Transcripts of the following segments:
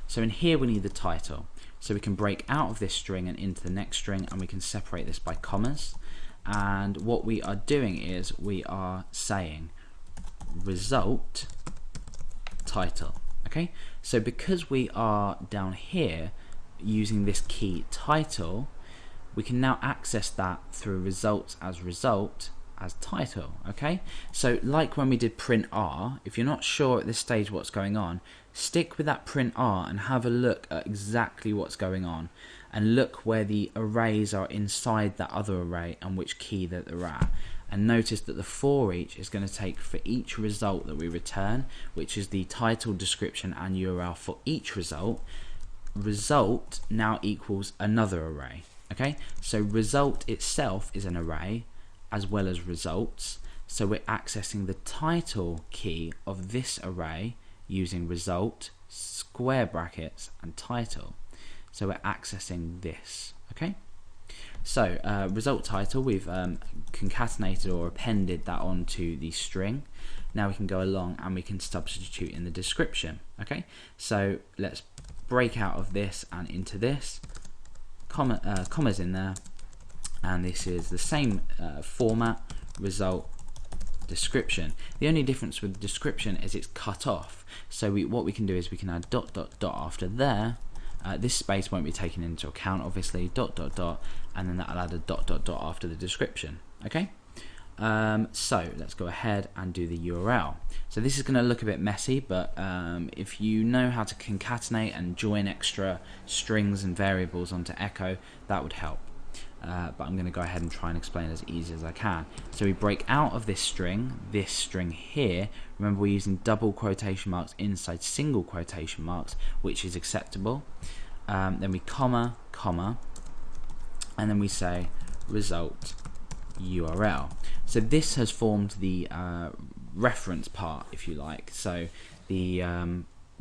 So in here we need the title. So we can break out of this string and into the next string, and we can separate this by commas. And what we are doing is we are saying result title. Okay, so because we are down here using this key title, we can now access that through results as title. Okay, so like when we did print R, if you're not sure at this stage what's going on, stick with that print R and have a look at exactly what's going on, and look where the arrays are inside that other array and which key that they're at. And notice that the for each is going to take for each result that we return, which is the title, description and URL for each result. Result now equals another array. Okay, so result itself is an array as well as results. So we're accessing the title key of this array using result, square brackets and title. So we're accessing this. Okay, so result title, we've concatenated or appended that onto the string. Now we can go along and we can substitute in the description. Okay, so let's break out of this and into this, commas in there, and this is the same format, result, description. The only difference with description is it's cut off. So what we can do is we can add dot dot dot after there. This space won't be taken into account, obviously, dot dot dot, and then that'll add a dot dot dot after the description. Okay, so let's go ahead and do the URL. So this is going to look a bit messy, but if you know how to concatenate and join extra strings and variables onto Echo, that would help. But I'm going to go ahead and try and explain it as easy as I can. So we break out of this string here. Remember, we're using double quotation marks inside single quotation marks, which is acceptable. Then we comma, and then we say result URL. So this has formed the reference part, if you like. So the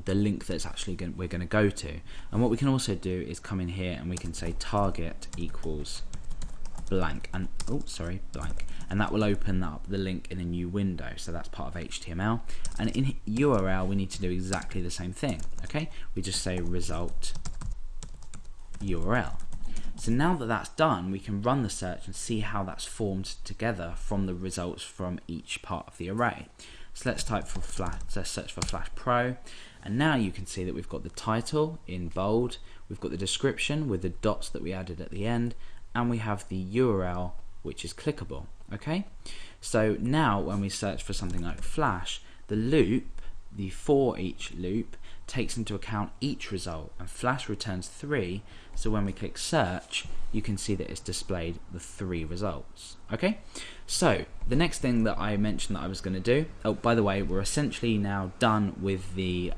link that's actually we're going to go to. And what we can also do is come in here and we can say target equals blank, and blank, and that will open up the link in a new window. So that's part of HTML. And in URL we need to do exactly the same thing. Okay, we just say result URL. So now that that's done, we can run the search and see how that's formed together from the results from each part of the array. So let's type for let's search for Flash Pro, and now you can see that we've got the title in bold, we've got the description with the dots that we added at the end, and we have the URL which is clickable. Okay, so now when we search for something like Flash, the loop, the for each loop, takes into account each result, and Flash returns 3, so when we click search you can see that it's displayed the 3 results. Okay, so the next thing that I mentioned that I was going to do, oh by the way, we're essentially now done with the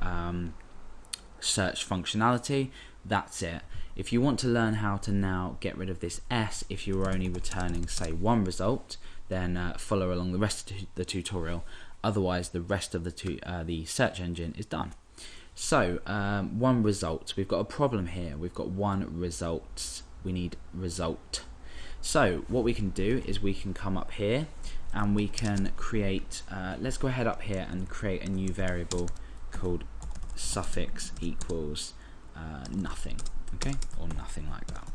search functionality. That's it. If you want to learn how to now get rid of this S if you were only returning say 1 result, then follow along the rest of the tutorial. Otherwise the rest of the search engine is done. So 1 result, we've got a problem here. We've got 1 result, we need result. So what we can do is we can come up here and we can create, let's go ahead up here and create a new variable called suffix equals nothing, okay, or nothing like that.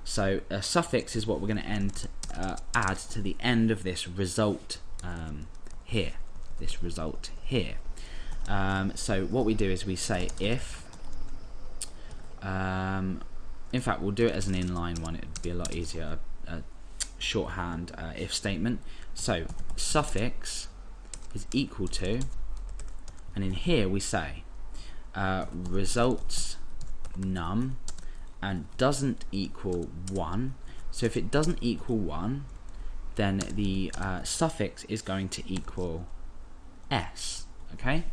So a suffix is what we're going to add to the end of this result here, so what we do is we say if, in fact we'll do it as an inline one, it'd be a lot easier, a shorthand if statement. So suffix is equal to, and in here we say results num and doesn't equal 1. So if it doesn't equal 1, then the suffix is going to equal s. Okay,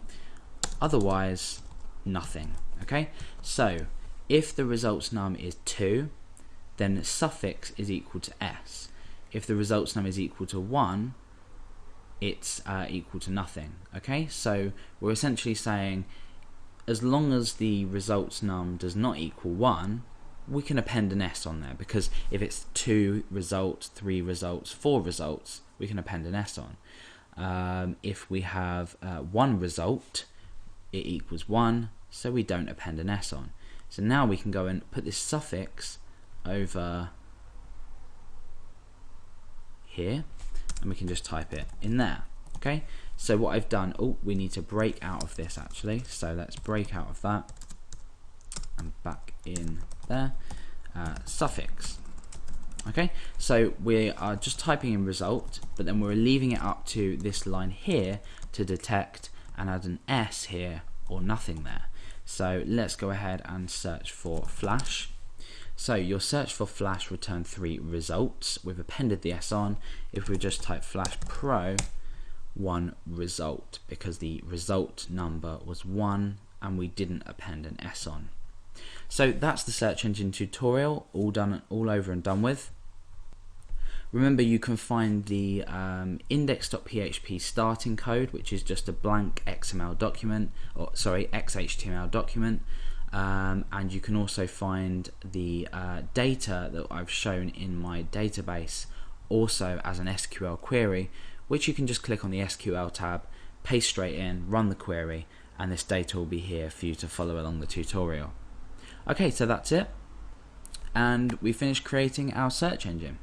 otherwise nothing. Okay, so if the results num is 2, then the suffix is equal to s. If the results num is equal to 1, it's equal to nothing. Okay, so we're essentially saying as long as the results num does not equal 1, we can append an s on there, because if it's 2 results, 3 results, 4 results, we can append an s on. If we have 1 result, it equals 1, so we don't append an S on. So now we can go and put this suffix over here, and we can just type it in there. Okay, so what I've done, oh, we need to break out of this actually, so let's break out of that and back in there, suffix. Okay, so we are just typing in result, but then we're leaving it up to this line here to detect and add an S here or nothing there. So let's go ahead and search for Flash. So your search for Flash returned 3 results. We've appended the S on. If we just type Flash Pro, 1 result, because the result number was 1 and we didn't append an S on. So that's the search engine tutorial, all done, all over and done with. Remember, you can find the index.php starting code, which is just a blank XML document, or sorry, XHTML document, and you can also find the data that I've shown in my database also as an SQL query, which you can just click on the SQL tab, paste straight in, run the query, and this data will be here for you to follow along the tutorial. Okay, so that's it, and we finished creating our search engine.